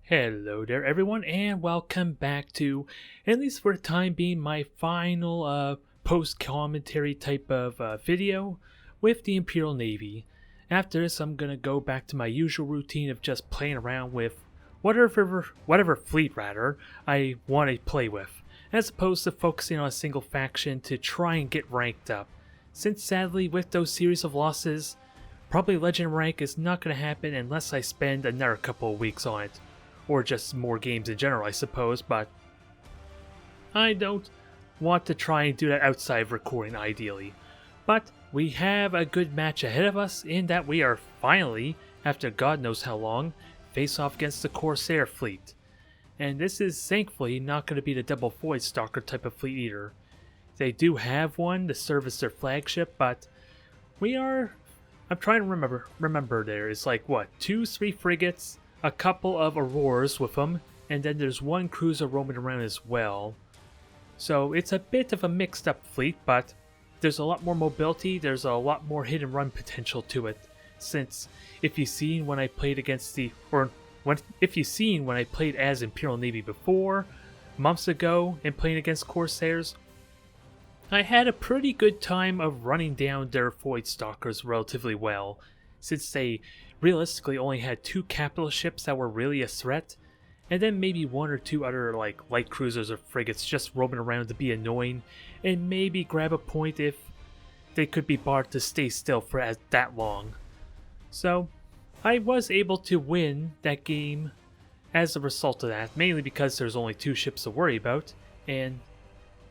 Hello there everyone and welcome back to, at least for the time being, my final post-commentary type of video with the Imperial Navy. After this I'm gonna go back to my usual routine of just playing around with whatever fleet rather I want to play with, as opposed to focusing on a single faction to try and get ranked up, since sadly with those series of losses, probably legend rank is not going to happen unless I spend another couple of weeks on it. Or just more games in general, I suppose, but I don't want to try and do that outside of recording, ideally. But we have a good match ahead of us in that we are finally, after God knows how long, face off against the Corsair fleet. And this is thankfully not going to be the double Void Stalker type of fleet either. They do have one to serve as their flagship, but I'm trying to remember there is like, what, 2-3 frigates, a couple of Auroras with them, and then there's one cruiser roaming around as well. So it's a bit of a mixed up fleet, but there's a lot more mobility, there's a lot more hit and run potential to it. Since if you've seen when I played against if you've seen when I played as Imperial Navy before, months ago, and playing against Corsairs, I had a pretty good time of running down their Void Stalkers relatively well, since they realistically only had 2 capital ships that were really a threat, and then maybe 1 or 2 other like light cruisers or frigates just roaming around to be annoying and maybe grab a point if they could be barred to stay still for that long. So I was able to win that game as a result of that, mainly because there's only 2 ships to worry about, and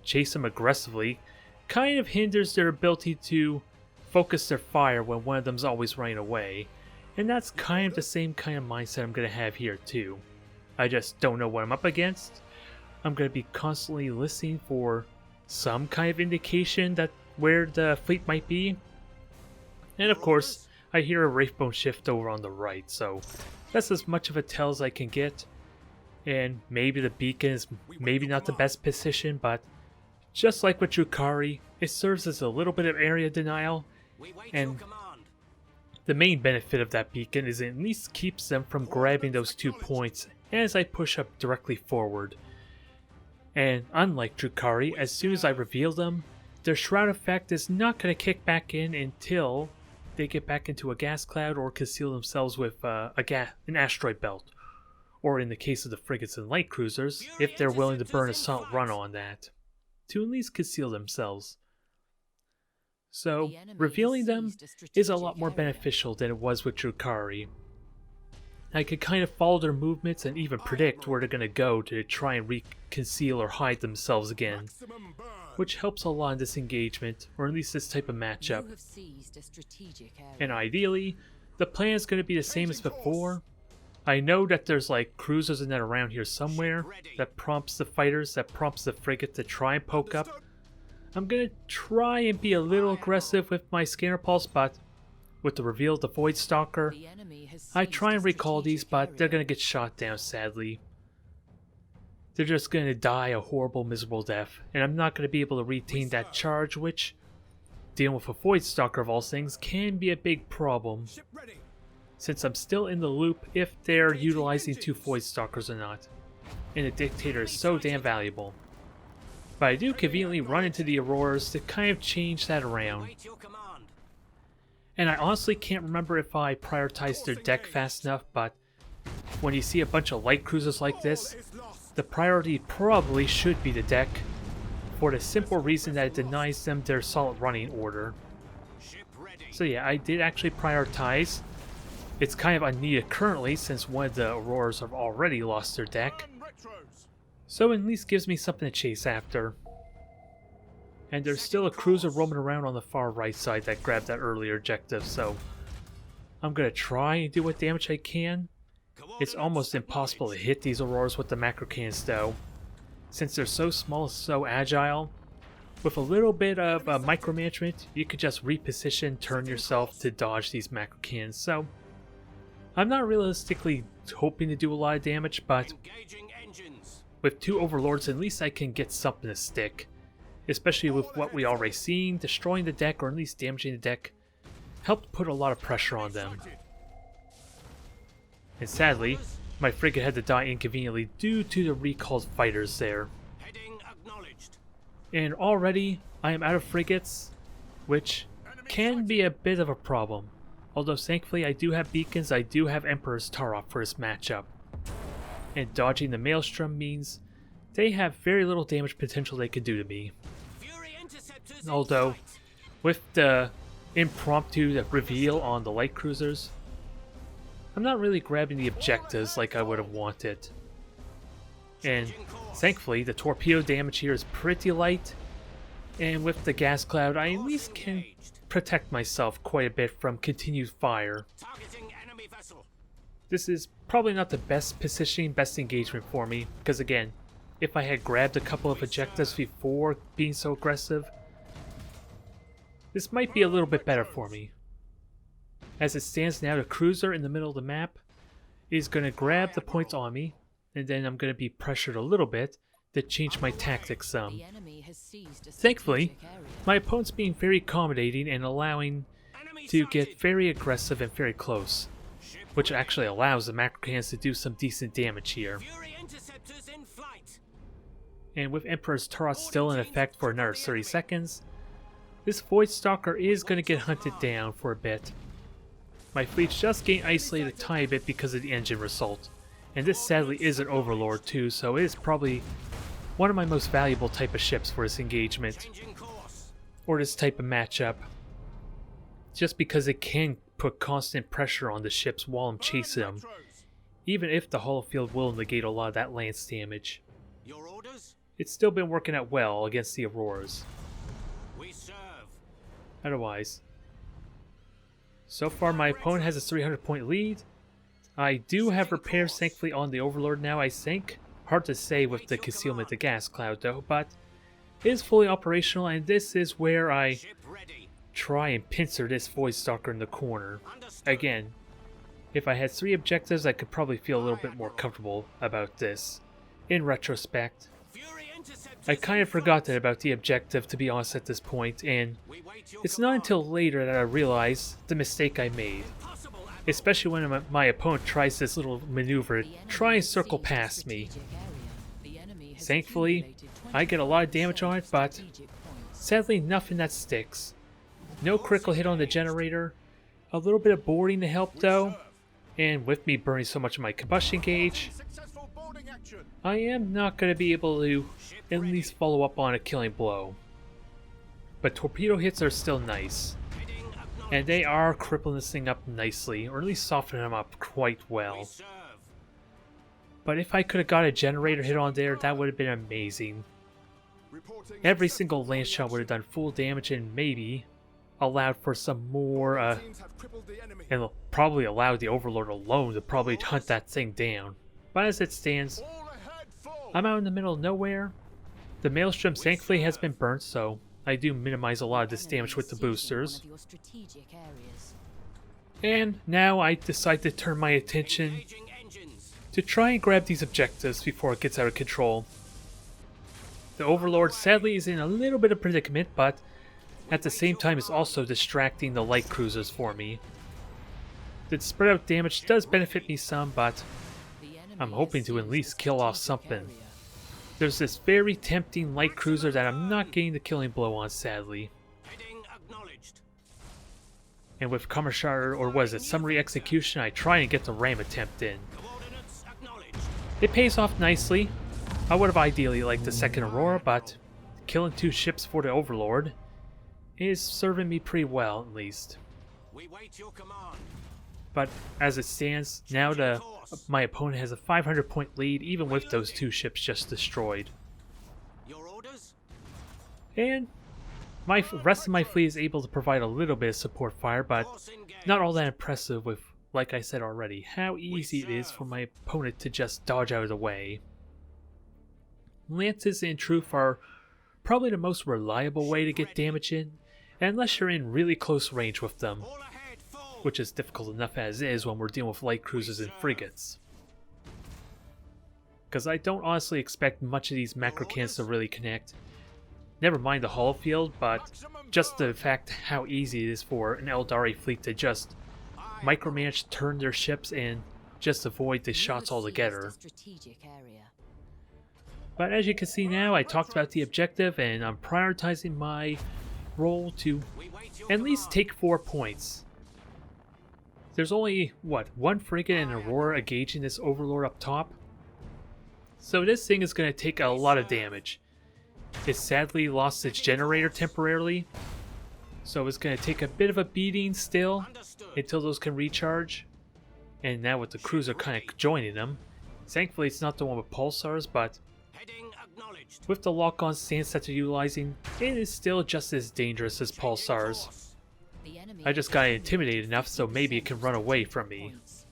chase them aggressively kind of hinders their ability to focus their fire when one of them's always running away. And that's kind of the same kind of mindset I'm going to have here too. I just don't know what I'm up against. I'm going to be constantly listening for some kind of indication that where the fleet might be. And of course, I hear a Wraithbone shift over on the right, so that's as much of a tell as I can get. And maybe the beacon is maybe not the best position, but just like with Drukhari, it serves as a little bit of area denial, and the main benefit of that beacon is it at least keeps them from grabbing those 2 points as I push up directly forward. And unlike Drukhari, as soon as I reveal them, their shroud effect is not going to kick back in until they get back into a gas cloud or conceal themselves with an asteroid belt. Or in the case of the frigates and light cruisers, if they're willing to burn a solid run on that, to at least conceal themselves. So, revealing them is a lot more beneficial than it was with Drukhari. I could kind of follow their movements and even predict where they're going to go to try and conceal or hide themselves again, which helps a lot in this engagement, or at least this type of matchup. And ideally, the plan is going to be the same as before. I know that there's like cruisers and that around here somewhere that prompts the fighters, that prompts the frigate to try and poke up. I'm going to try and be a little aggressive with my scanner pulse, but with the reveal of the Void Stalker, I try and recall these, but they're going to get shot down sadly. They're just going to die a horrible, miserable death, and I'm not going to be able to retain that charge, which, dealing with a Void Stalker of all things, can be a big problem, since I'm still in the loop if they're utilizing 2 Void Stalkers or not, and the Dictator is so damn valuable. But I do conveniently run into the Auroras to kind of change that around. And I honestly can't remember if I prioritized their deck fast enough, but when you see a bunch of light cruisers like this, the priority probably should be the deck, for the simple reason that it denies them their solid running order. So yeah, I did actually prioritize. It's kind of unneeded currently since one of the Auroras have already lost their deck. So it at least gives me something to chase after. And there's still a cruiser roaming around on the far right side that grabbed that earlier objective, so I'm going to try and do what damage I can. It's almost impossible to hit these Auroras with the macro cannons though, since they're so small and so agile. With a little bit of micromanagement, you could just reposition, turn yourself to dodge these macro cannons, so I'm not realistically hoping to do a lot of damage, but with 2 Overlords, at least I can get something to stick. Especially with what we already seen, destroying the deck or at least damaging the deck helped put a lot of pressure on them. And sadly, my frigate had to die inconveniently due to the recalled fighters there. Heading acknowledged. And already I am out of frigates, which can be a bit of a problem. Although thankfully I do have beacons, I do have Emperor's Tarok for this matchup. And dodging the Maelstrom means they have very little damage potential they could do to me. Although, with the impromptu reveal on the light cruisers, I'm not really grabbing the objectives like I would have wanted. And thankfully the torpedo damage here is pretty light, and with the gas cloud I at least can protect myself quite a bit from continued fire. This is probably not the best positioning, best engagement for me, because again, if I had grabbed a couple of objectives before being so aggressive, this might be a little bit better for me. As it stands now, the cruiser in the middle of the map is going to grab the points on me, and then I'm going to be pressured a little bit to change my tactics some. Thankfully, my opponent's being very accommodating and allowing to get very aggressive and very close, which actually allows the macro cannons to do some decent damage here. And with Emperor's Tarot still in effect for another 30 seconds, this Void Stalker is going to get hunted down for a bit. My fleet's just getting isolated a tiny bit because of the engine result, and this sadly is an Overlord too, so it is probably one of my most valuable type of ships for this engagement, or this type of matchup, just because it can put constant pressure on the ships while I'm chasing them, even if the holofield will negate a lot of that lance damage. It's still been working out well against the Auroras. Otherwise, so far my opponent has a 300-point lead. I do have repairs thankfully on the Overlord now, I think. Hard to say with the concealment of the gas cloud though, but it is fully operational, and this is where I try and pincer this Void Stalker in the corner. Again, if I had 3 objectives I could probably feel a little bit more comfortable about this. In retrospect, I kind of forgot about the objective, to be honest, at this point, and it's not until later that I realize the mistake I made. Especially when my opponent tries this little maneuver, try and circle past me. Thankfully, I get a lot of damage on it, but sadly nothing that sticks. No critical hit on the generator, a little bit of boarding to help though, and with me burning so much of my combustion gauge, I am not going to be able to at least follow up on a killing blow. But torpedo hits are still nice, and they are crippling this thing up nicely, or at least softening them up quite well. But if I could have got a generator hit on there, that would have been amazing. Every single lance shot would have done full damage and maybe allowed for some more, and probably allowed the Overlord alone to probably hunt that thing down. But as it stands, I'm out in the middle of nowhere. The Maelstrom thankfully has been burnt, so I do minimize a lot of this damage with the boosters. And now I decide to turn my attention to try and grab these objectives before it gets out of control. The Overlord sadly is in a little bit of predicament, but at the same time is also distracting the light cruisers for me. The spread out damage does benefit me some, but I'm hoping to at least kill off something. There's this very tempting light cruiser that I'm not getting the killing blow on, sadly. And with Commissar, or was it Summary Execution, I try and get the ram attempt in. It pays off nicely. I would have ideally liked the second Aurora, but killing 2 ships for the Overlord is serving me pretty well, at least. But as it stands, now my opponent has a 500-point lead, even with those 2 ships just destroyed. And my rest of my fleet is able to provide a little bit of support fire, but not all that impressive with, like I said already, how easy it is for my opponent to just dodge out of the way. Lances, in truth, are probably the most reliable way to get damage in, unless you're in really close range with them, which is difficult enough as is when we're dealing with light cruisers and frigates. Because I don't honestly expect much of these macro cannons to really connect. Never mind the holofield, but just the fact how easy it is for an Aeldari fleet to just micromanage, turn their ships, and just avoid the You shots have altogether. seized a strategic area. But as you can see now, I talked about the objective and I'm prioritizing my role to We wait your at least command. take 4 points. There's only, what, 1 frigate and Aurora engaging this Overlord up top? So this thing is going to take a lot of damage. It sadly lost its generator temporarily, so it's going to take a bit of a beating still Understood. until those can recharge. And now with the cruiser kind of joining them, thankfully it's not the one with pulsars, but Heading acknowledged. with the lock-on stance that they're utilizing, it is still just as dangerous as Changing pulsars. course. The enemy I just got intimidated enough so maybe it can run away from me. points.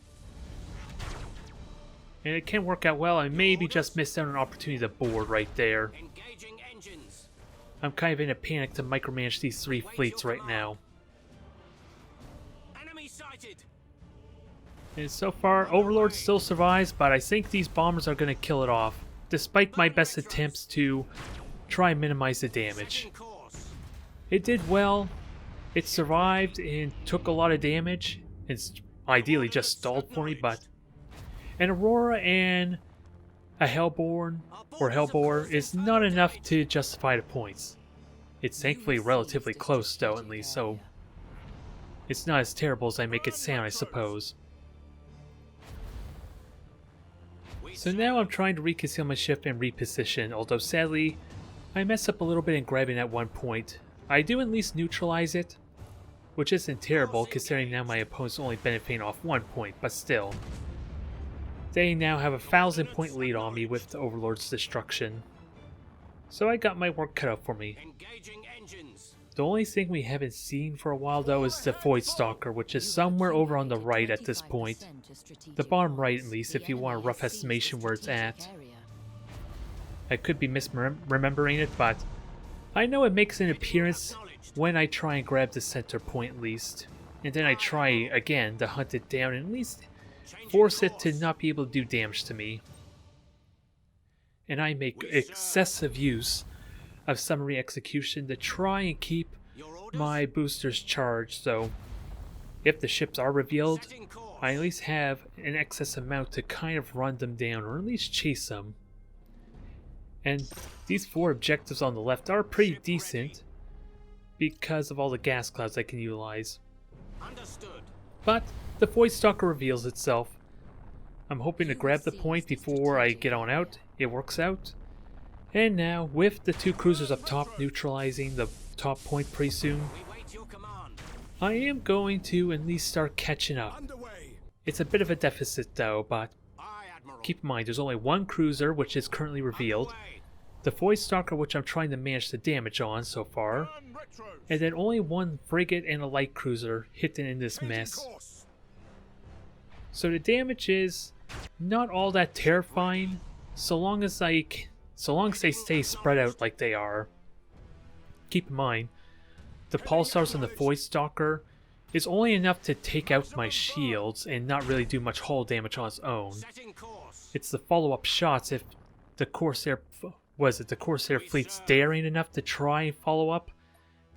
And it can work out well. I maybe just missed out on an opportunity to board right there. Engaging engines. I'm kind of in a panic to micromanage these 3 fleets right now. Enemy sighted. And so far, Overlord still survives, but I think these bombers are going to kill it off, despite my best attempts to try and minimize the damage. Setting course. It did well. It survived and took a lot of damage. It's ideally just stalled for me, but an Aurora and a Hellborn or Hellbore is not enough to justify the points. It's thankfully relatively close though, at least, so it's not as terrible as I make it sound, I suppose. So now I'm trying to reconceal my ship and reposition, although sadly I mess up a little bit in grabbing at one point. I do at least neutralize it, which isn't terrible considering now my opponent's only benefiting off 1 point, but still. They now have a 1,000-point lead on me with the Overlord's destruction. So I got my work cut out for me. Engaging engines. The only thing we haven't seen for a while though is the Void Stalker, which is somewhere over on the right at this point. The bottom right at least, if you want a rough estimation where it's at. I could be misremembering it, but I know it makes an appearance when I try and grab the center point at least. And then I try again to hunt it down and at least force it to not be able to do damage to me. And I make excessive use of summary execution to try and keep Your orders. my boosters charged, so if the ships are revealed, Setting course. I at least have an excess amount to kind of run them down or at least chase them. And these 4 objectives on the left are pretty decent because of all the gas clouds I can utilize. Understood. But the Void Stalker reveals itself. I'm hoping to grab the point before I get on out. It works out. And now, with the 2 cruisers up top neutralizing the top point pretty soon, We wait your command. I am going to at least start catching up. Underway. It's a bit of a deficit though, but Aye, Admiral. keep in mind there's only 1 cruiser which is currently revealed, Underway. the Void Stalker which I'm trying to manage the damage on so far, and then only 1 frigate and a light cruiser hidden in this mess. So the damage is not all that terrifying, so long as they stay spread out like they are. Keep in mind, the pulsars on the Void Stalker is only enough to take out my shields and not really do much hull damage on its own. Setting course. It's the follow-up shots if the Corsair fleet's daring enough to try and follow up,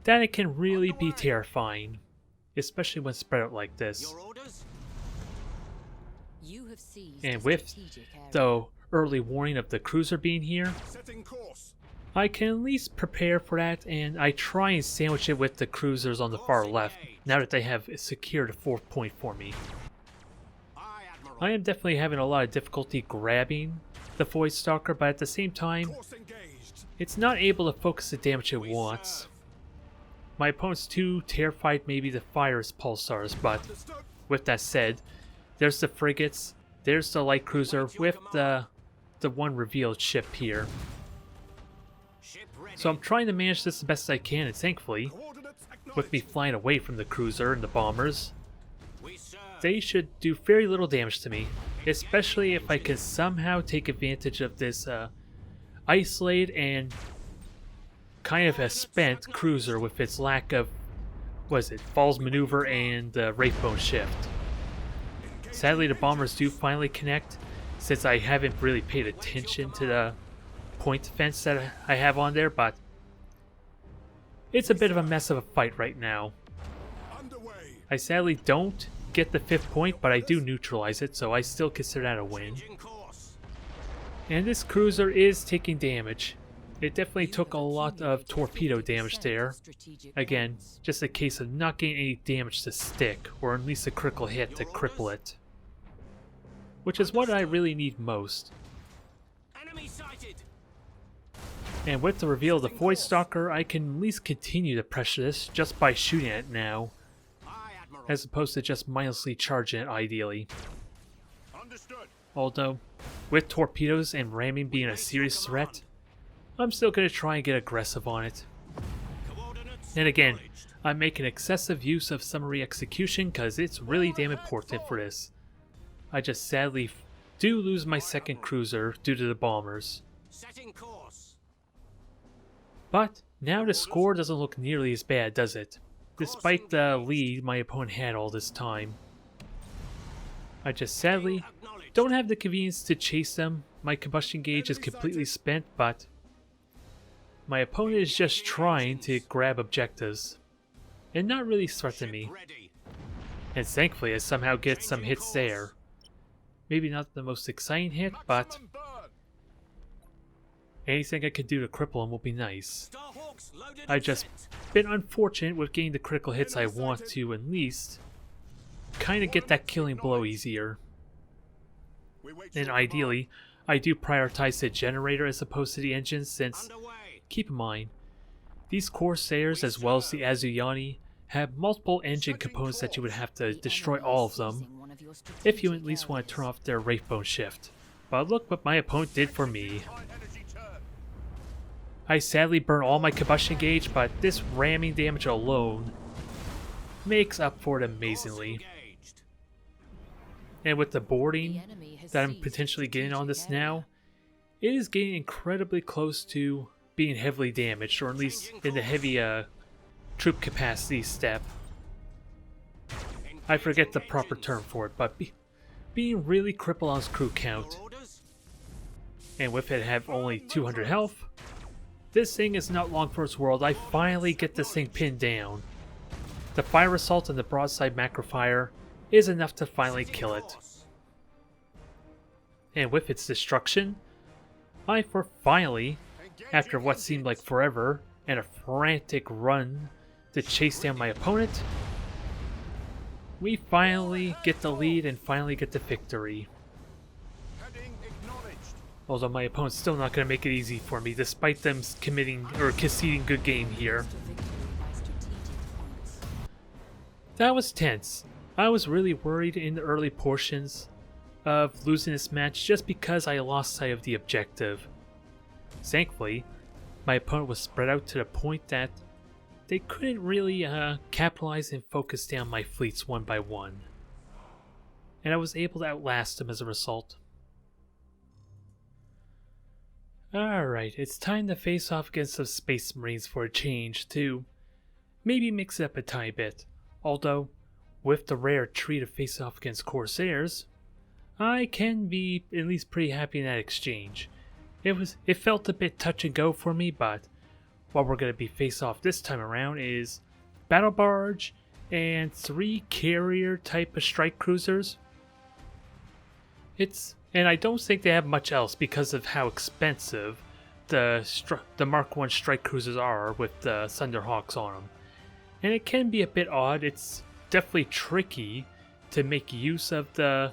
then it can really be terrifying, especially when spread out like this. Your orders. You have seized And a with strategic area. the early warning of the cruiser being here, Setting course. I can at least prepare for that, and I try and sandwich it with the cruisers on the far left, now that they have secured a 4th point for me. Aye, Admiral. I am definitely having a lot of difficulty grabbing the Void Stalker, but at the same time, Course engaged. it's not able to focus the damage it wants. My opponent's too terrified maybe to fire his pulsars, but with that said, there's the frigates, there's the light cruiser with the 1 revealed ship here. Ship ready. So I'm trying to manage this the best I can, and thankfully, with me flying away from the cruiser and the bombers, We serve. they should do very little damage to me, especially if I can somehow take advantage of this isolated and kind of a spent cruiser with its lack of, falls maneuver and Wraithbone shift. Sadly, the bombers do finally connect, since I haven't really paid attention to the point defense that I have on there, but it's a bit of a mess of a fight right now. I sadly don't get the 5th point, but I do neutralize it, so I still consider that a win. Changing course. And this cruiser is taking damage. It definitely took a lot of torpedo damage there. Again, just a case of not getting any damage to stick, or at least a critical hit to cripple it. Which is what I really need most. Enemy sighted. And with the reveal of the Void Stalker, I can at least continue to pressure this just by shooting it now, Aye, Admiral. as opposed to just mindlessly charging it ideally. Understood. Although, with torpedoes and ramming being a serious threat, I'm still going to try and get aggressive on it. Coordinates And again, acknowledged. I'm making excessive use of summary execution because it's really damn important for this. I just sadly do lose my 2nd cruiser due to the bombers. Setting course. But now the score doesn't look nearly as bad, does it? Despite the lead my opponent had all this time. I just sadly Acknowledged. don't have the convenience to chase them. My combustion gauge is completely spent, but my opponent is just trying to grab objectives and not really threaten me. Ready. And thankfully I somehow get some hits there. Maybe not the most exciting hit, but anything I could do to cripple him will be nice. Starhawks loaded I and just set. been unfortunate with getting the critical hits I want to at least kind of get that killing blow easier. And ideally, I do prioritize the generator as opposed to the engine since, Underway. keep in mind, these Corsairs as well as the Azuyani have multiple engine components that you would have to destroy all of them if you at least want to turn off their Wraithbone shift. But look what my opponent did for me. I sadly burn all my combustion gauge, but this ramming damage alone makes up for it amazingly. Engaged. And with the boarding that I'm potentially getting on this now, it is getting incredibly close to being heavily damaged, or at least in the heavy troop capacity step. I forget the proper term for it, but being really crippled on its crew count, Orders. and with it have only 200 health, this thing is not long for its world. I finally get this thing pinned down. The fire assault and the broadside macro fire is enough to finally kill it. And with its destruction, finally, after what seemed like forever and a frantic run to chase down my opponent, we finally get the lead and finally get the victory. Although my opponent's still not going to make it easy for me, despite them committing or conceding good game here. That was tense. I was really worried in the early portions of losing this match just because I lost sight of the objective. Thankfully, my opponent was spread out to the point that they couldn't really capitalize and focus down my fleets one by one. And I was able to outlast them as a result. Alright, it's time to face off against some Space Marines for a change to maybe mix it up a tiny bit. Although, with the rare treat of facing off against Corsairs, I can be at least pretty happy in that exchange. It felt a bit touch and go for me, but what we're going to be face off this time around is Battle Barge and 3 carrier type of strike cruisers. And I don't think they have much else because of how expensive the Mark 1 strike cruisers are with the Thunderhawks on them. And it can be a bit odd. It's definitely tricky to make use of the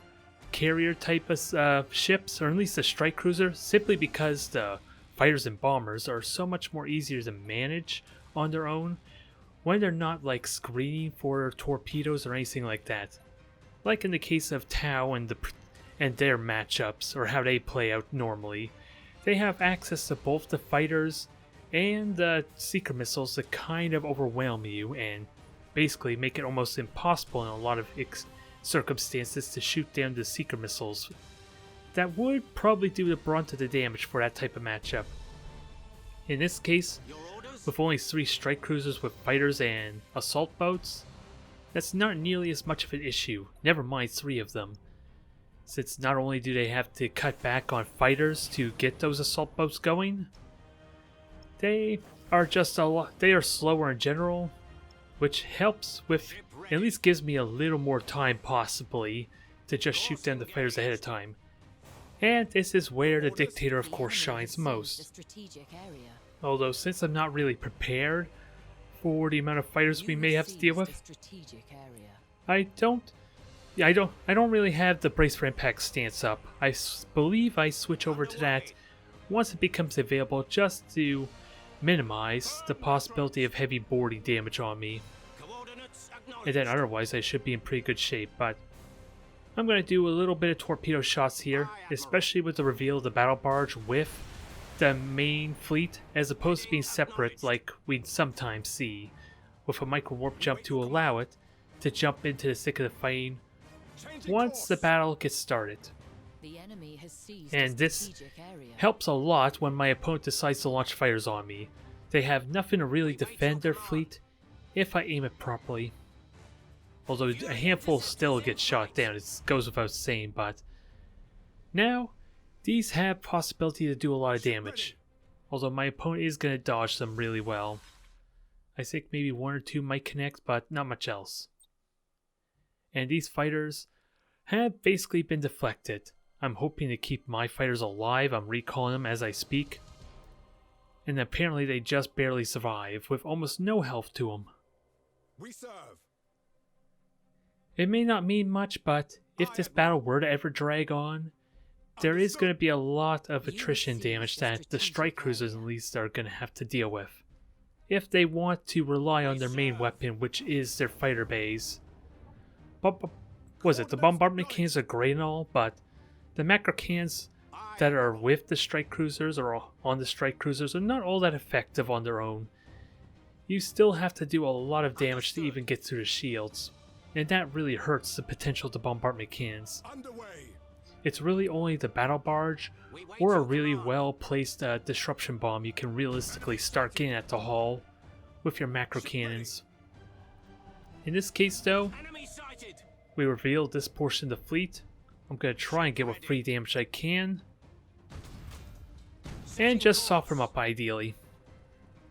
carrier type of ships, or at least the strike cruiser, simply because the fighters and bombers are so much more easier to manage on their own when they're not like screening for torpedoes or anything like that. Like in the case of Tau and their matchups, or how they play out normally, they have access to both the fighters and the seeker missiles that kind of overwhelm you and basically make it almost impossible in a lot of circumstances to shoot down the seeker missiles that would probably do the brunt of the damage for that type of matchup. In this case, Your orders. with only 3 strike cruisers with fighters and assault boats, that's not nearly as much of an issue, never mind 3 of them. Since not only do they have to cut back on fighters to get those assault boats going, they are slower in general, which helps with at least gives me a little more time possibly to just shoot down the fighters ahead of time. And this is where the Dictator of course shines most. Strategic area. Although since I'm not really prepared for the amount of fighters we may have to deal with, Strategic area. I don't really have the brace for impact stance up. I believe I switch over to that once it becomes available just to minimize the possibility of heavy boarding damage on me. Coordinates acknowledged. And then otherwise I should be in pretty good shape, but I'm going to do a little bit of torpedo shots here, especially with the reveal of the battle barge with the main fleet, as opposed to being separate like we'd sometimes see, with a micro warp jump to allow it to jump into the thick of the fighting once the battle gets started. The enemy has seized And a this strategic area. helps a lot when my opponent decides to launch fighters on me. They have nothing to really defend their fleet if I aim it properly. Although a handful still get shot down, it goes without saying, but now these have possibility to do a lot of damage. Although my opponent is going to dodge them really well. I think maybe one or two might connect, but not much else. And these fighters have basically been deflected. I'm hoping to keep my fighters alive. I'm recalling them as I speak. And apparently they just barely survive, with almost no health to them. We serve. It may not mean much, but if this battle were to ever drag on, there is going to be a lot of attrition damage that the strike cruisers at least are going to have to deal with, if they want to rely on their main weapon, which is their fighter bays. The bombardment cannons are great and all, but the macro cannons that are with the strike cruisers or on the strike cruisers are not all that effective on their own. You still have to do a lot of damage to even get through the shields, and that really hurts the potential of the bombardment cannons. It's really only the battle barge or a really well placed disruption bomb you can realistically start getting at the hull with your macro cannons. In this case though, Enemy sighted. we revealed this portion of the fleet. I'm going to try and get what free damage I can, and just soften them up ideally.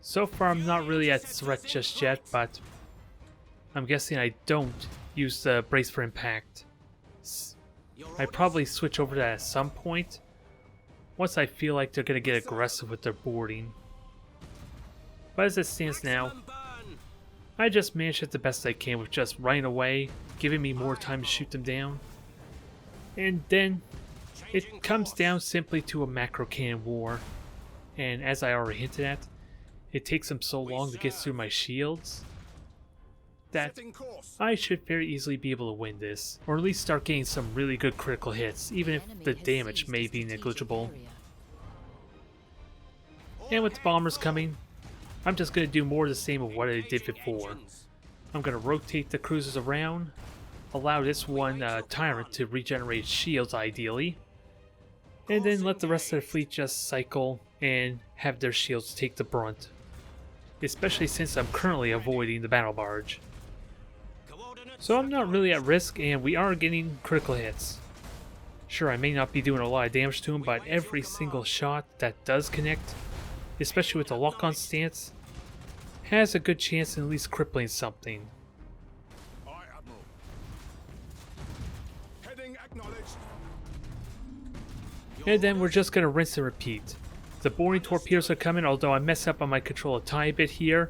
So far I'm not really at threat just yet, but I'm guessing I don't use the brace for impact. I probably switch over to that at some point, once I feel like they're going to get aggressive with their boarding. But as it stands now, I just manage it the best I can with just running away, giving me more time to shoot them down. And then it comes down simply to a macro cannon war. And as I already hinted at, it takes them so long to get through my shields that I should very easily be able to win this, or at least start getting some really good critical hits, even if the damage may be negligible. And with the bombers coming, I'm just going to do more of the same of what I did before. I'm going to rotate the cruisers around, allow this one tyrant to regenerate shields ideally, and then let the rest of the fleet just cycle and have their shields take the brunt. Especially since I'm currently avoiding the battle barge. So I'm not really at risk, and we are getting critical hits. Sure, I may not be doing a lot of damage to him, but every single shot that does connect, especially with the lock-on stance, has a good chance of at least crippling something. Aye, Admiral. Heading acknowledged. And then we're just going to rinse and repeat. The boring torpedoes are coming, although I mess up on my control a tiny bit here.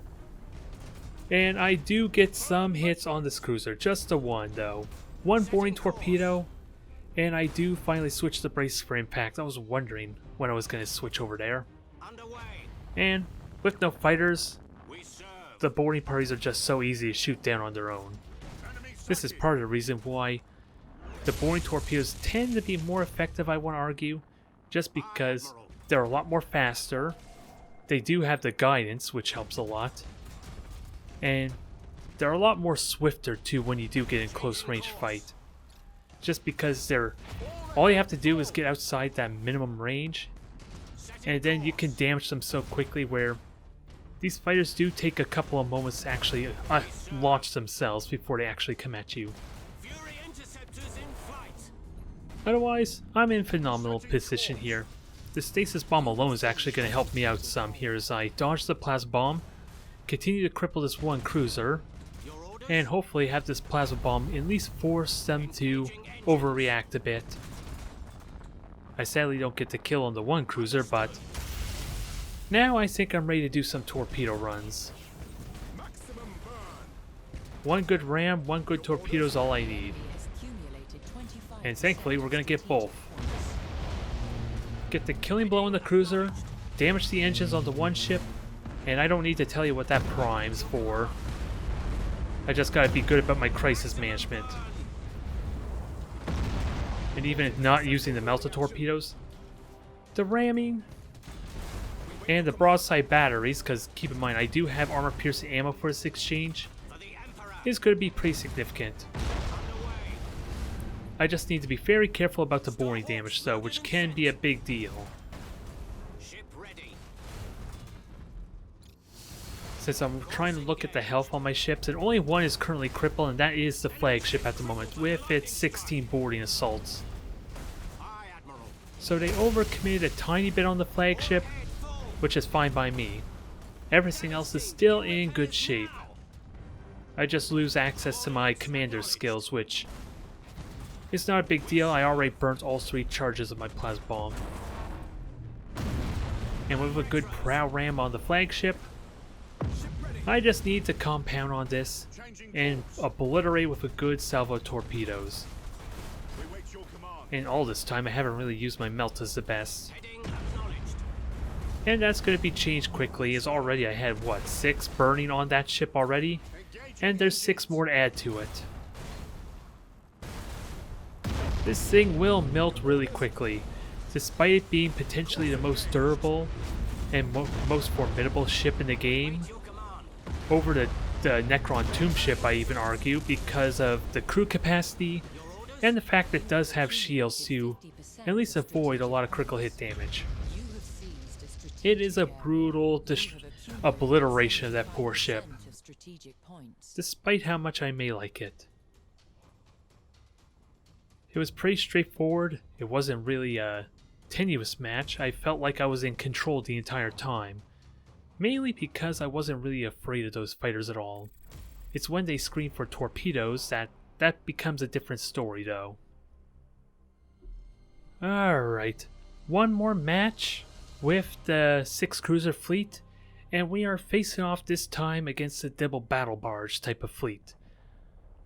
And I do get some hits on this cruiser, just the one though. One boring torpedo, and I do finally switch the brace for impact. I was wondering when I was going to switch over there. Underway. And with no fighters, We serve. the boarding parties are just so easy to shoot down on their own. Enemy This is sighted. part of the reason why the boring torpedoes tend to be more effective, I want to argue, just because they're a lot more faster. They do have the guidance, which helps a lot. And they're a lot more swifter too when you do get in close range fight. Just because they're all you have to do is get outside that minimum range, and then you can damage them so quickly where these fighters do take a couple of moments to actually launch themselves before they actually come at you. Fury interceptors in flight. Otherwise, I'm in phenomenal position here. The stasis bomb alone is actually going to help me out some here as I dodge the plasma bomb, continue to cripple this one cruiser, and hopefully have this plasma bomb at least force them to overreact a bit. I sadly don't get to kill on the one cruiser, but now I think I'm ready to do some torpedo runs. Maximum burn. One good ram, one good torpedo is all I need. Has accumulated 25 And thankfully we're going to get both. Get the killing blow on the cruiser, damage the engines on the one ship, and I don't need to tell you what that prime's for. I just gotta be good about my crisis management. And even if not using the melta torpedoes, the ramming and the broadside batteries, because keep in mind I do have armor piercing ammo for this exchange, For the Emperor. is going to be pretty significant. Underway. I just need to be very careful about the boring damage though, which can be a big deal. Ship ready. Since I'm trying to look at the health on my ships, and only one is currently crippled, and that is the flagship at the moment, with its 16 boarding assaults. Aye, Admiral. So they overcommitted a tiny bit on the flagship, Head full. which is fine by me. Everything else is still in good shape. I just lose access to my commander's skills, which is not a big deal. I already burnt all 3 charges of my plasma bomb. And with a good prow ram on the flagship, I just need to compound on this and obliterate with a good salvo of torpedoes. We wait your command. And all this time I haven't really used my meltas the best. Heading acknowledged. And that's going to be changed quickly, as already I had, what, 6 burning on that ship already? And there's 6 more to add to it. This thing will melt really quickly, despite it being potentially the most durable and most formidable ship in the game. Your command. Over the Necron Tomb ship, I even argue, because of the crew capacity and the fact that it does have shields to at least avoid a lot of critical hit damage. You have seized a strategic It is a area. brutal obliteration of that poor ship, 5% of strategic points. despite how much I may like it. It was pretty straightforward. It wasn't really a tenuous match. I felt like I was in control the entire time. Mainly because I wasn't really afraid of those fighters at all. It's when they scream for torpedoes that becomes a different story though. Alright, one more match with the 6 cruiser fleet, and we are facing off this time against the double battle barge type of fleet.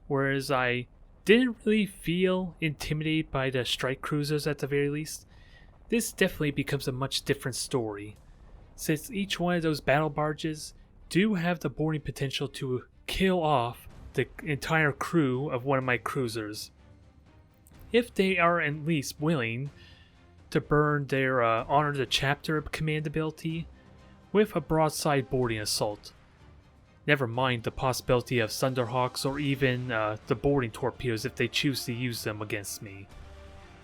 Whereas I didn't really feel intimidated by the strike cruisers at the very least, this definitely becomes a much different story, since each one of those battle barges do have the boarding potential to kill off the entire crew of one of my cruisers, if they are at least willing to burn their Honor the Chapter command ability with a broadside boarding assault. Never mind the possibility of Thunderhawks or even the boarding torpedoes if they choose to use them against me.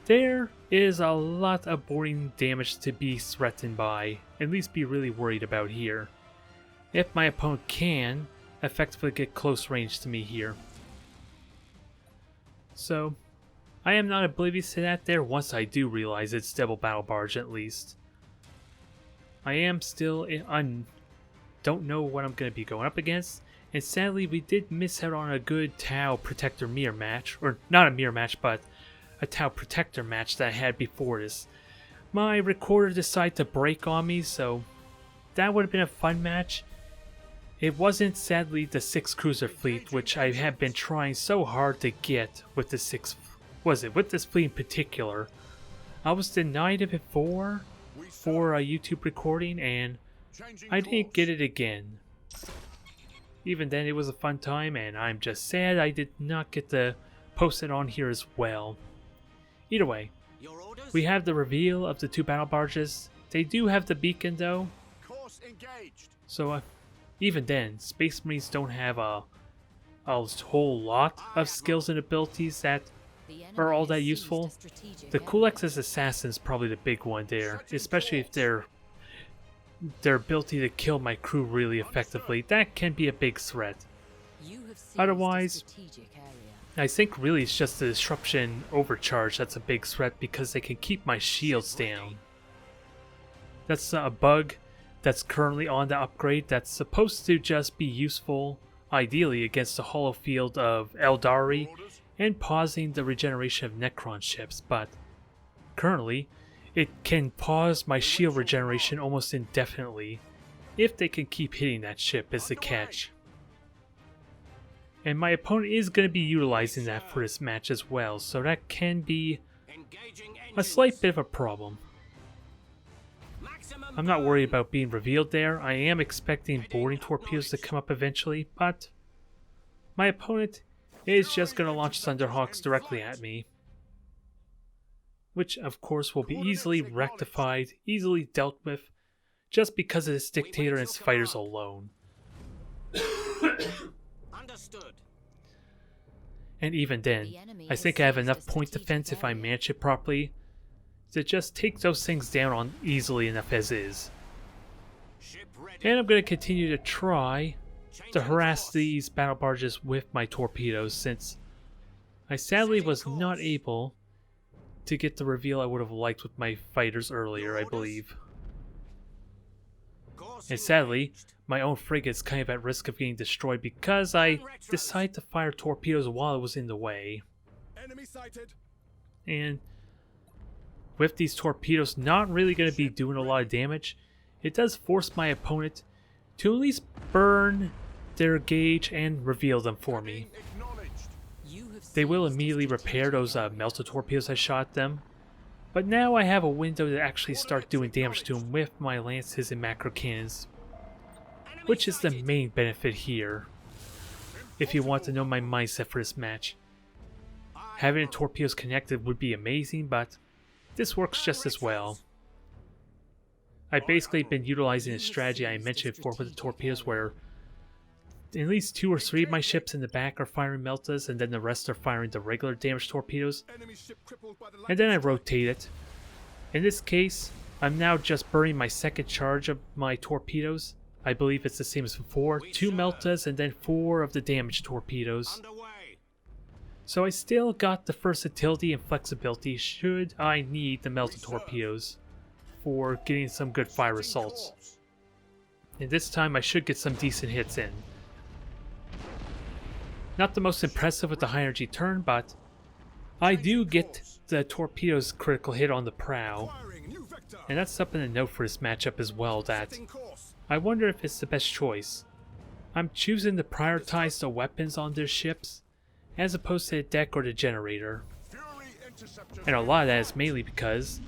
There is a lot of boarding damage to be threatened by, at least be really worried about here, if my opponent can effectively get close range to me here. So, I am not oblivious to that there once I do realize it's double battle barge at least. I am still don't know what I'm going to be going up against, and sadly we did miss out on a good Tau Protector mirror match, or not a mirror match, but a Tau Protector match that I had before this. My recorder decided to break on me, so that would have been a fun match. It wasn't sadly the 6 cruiser fleet, which I have been trying so hard to get with the 6, with this fleet in particular. I was denied of it for a YouTube recording, and I didn't get it again. Even then it was a fun time, and I'm just sad I did not get to post it on here as well. Either way, Your orders. we have the reveal of the 2 battle barges. They do have the beacon though, Course engaged. so even then, Space Marines don't have a whole lot of skills and abilities that The are enemy all that has seized useful. a strategic The area. Kulex's Assassin is probably the big one there, especially if their ability to kill my crew really effectively. That can be a big threat. You have seized Otherwise, a strategic area. I think really it's just the disruption overcharge that's a big threat because they can keep my shields down. That's a bug that's currently on the upgrade that's supposed to just be useful ideally against the hollow field of Aeldari and pausing the regeneration of Necron ships, but currently it can pause my shield regeneration almost indefinitely if they can keep hitting that ship is the catch. And my opponent is going to be utilizing that for this match as well, so that can be a slight bit of a problem. I'm not worried about being revealed there. I am expecting boarding torpedoes to come up eventually, but my opponent is just going to launch Thunderhawks directly at me, which of course will be easily rectified, easily dealt with, just because of this dictator and his fighters alone. Understood. And even then, I think I have enough point defense if I manage it properly to just take those things down on easily enough as is. Ship ready. And I'm going to continue to try to harass these battle barges with my torpedoes, since I sadly was not able to get the reveal I would have liked with my fighters earlier, I believe. And sadly, my own frigate's kind of at risk of getting destroyed because I decided to fire torpedoes while it was in the way. Enemy sighted. And with these torpedoes not really going to be doing a lot of damage, it does force my opponent to at least burn their gauge and reveal them for me. Acknowledged. You have They will seized a immediately repair strategic those point. melted torpedoes I shot at them, but now I have a window to actually start doing damage to them with my lances and macro cannons, which is the main benefit here, if you want to know my mindset for this match. Having the torpedoes connected would be amazing, but this works just as well. I've basically been utilizing a strategy I mentioned before with the torpedoes, where at least 2 or 3 of my ships in the back are firing meltas, and then the rest are firing the regular damage torpedoes, Enemy ship crippled by the and then I rotate it. In this case, I'm now just burning my second charge of my torpedoes. I believe it's the same as before, 2 meltas and then 4 of the damage torpedoes. underway. So I still got the versatility and flexibility should I need the melted torpedoes for getting some good fire results. And this time I should get some decent hits in. Not the most impressive with the high energy turn, but I do get the torpedoes critical hit on the prow. Firing new vector. And that's something to note for this matchup as well, that Setting course. I wonder if it's the best choice. I'm choosing to prioritize the weapons on their ships as opposed to the deck or the generator. Fury interceptors. And a lot of that is mainly because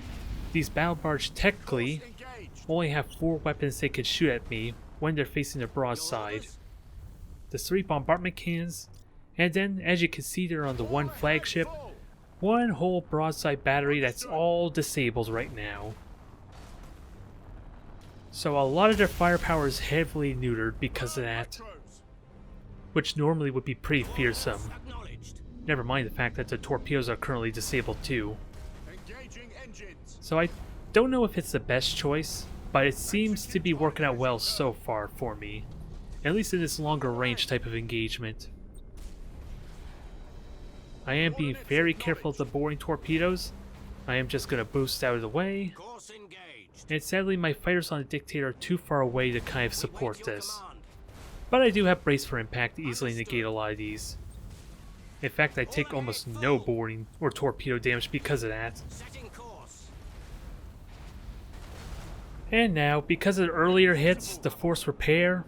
these battle barges technically Engaged. only have 4 weapons they could shoot at me when they're facing the broadside. The 3 bombardment cannons, and then as you can see there on the 1 flagship, 1 whole broadside battery that's all disabled right now. So a lot of their firepower is heavily neutered because of that, which normally would be pretty fearsome. Acknowledged. Never mind the fact that the torpedoes are currently disabled too. Engaging engines. So I don't know if it's the best choice, but it seems to be working out well so far for me, at least in this longer range type of engagement. I am being very careful of the boring torpedoes. I am just going to boost out of the way, Course engaged. and sadly my fighters on the Dictator are too far away to kind of support Wait your this. command. But I do have Brace for Impact to easily negate a lot of these. In fact, I take almost no boarding or torpedo damage because of that. Setting course. And now, because of the earlier hits, the force repair,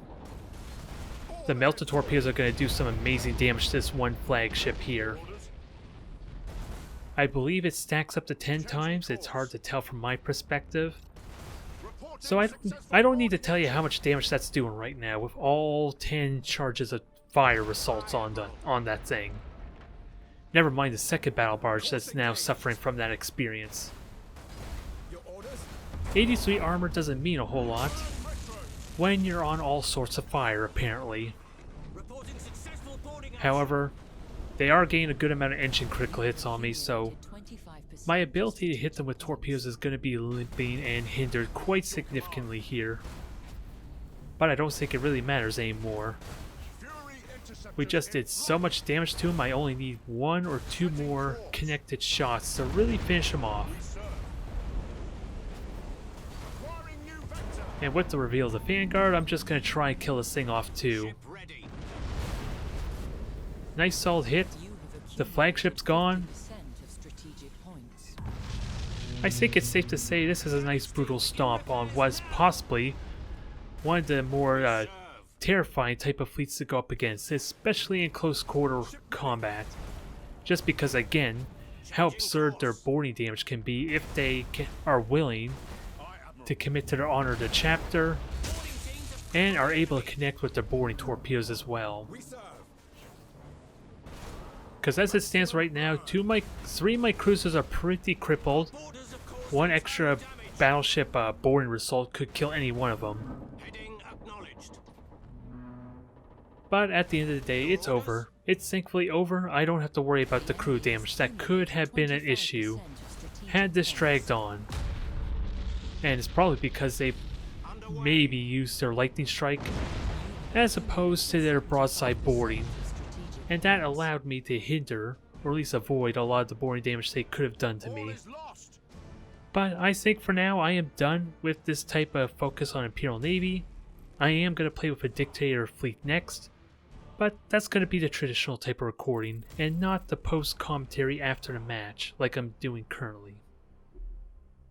the melted torpedoes are going to do some amazing damage to this 1 flagship here. Orders. I believe it stacks up to 10 times, it's hard to tell from my perspective. Reporting So I successful don't need to tell you how much damage that's doing right now with all 10 charges of fire results on that thing. Never mind the second battle barge that's now suffering from that experience. Your orders. 83 armor doesn't mean a whole lot when you're on all sorts of fire, apparently. Reporting successful boarding. However, they are getting a good amount of engine critical hits on me, so 25%. my ability to hit them with torpedoes is going to be limping and hindered quite significantly here. But I don't think it really matters anymore. Fury interceptors. We just did so much damage to him, I only need 1 or 2 more connected shots to really finish him off. Sir. Acquiring new vector. And with the reveal of the Vanguard, I'm just going to try and kill this thing off too. Ship ready. Nice solid hit. You have The flagship's gone. 50% of strategic points. I think it's safe to say this is a nice brutal stomp on what's possibly one of the more terrifying type of fleets to go up against, especially in close quarter combat. Just because, again, how absurd their boarding damage can be if they are willing to commit to their honor of the chapter and are able to connect with their boarding torpedoes as well. We serve. Because as it stands right now, three of my cruisers are pretty crippled. Orders of course. One extra battleship boarding result could kill any one of them. Heading acknowledged. But at the end of the day, it's over. It's thankfully over. I don't have to worry about the crew damage that could have been an issue 25% of strategic had this points. dragged on. And it's probably because they maybe used their lightning strike as opposed to their broadside boarding. Strategic And that allowed me to hinder, or at least avoid, a lot of the boarding damage they could have done to All me. is lost. But I think for now I am done with this type of focus on Imperial Navy. I am going to play with a Dictator fleet next, but that's going to be the traditional type of recording and not the post commentary after the match like I'm doing currently.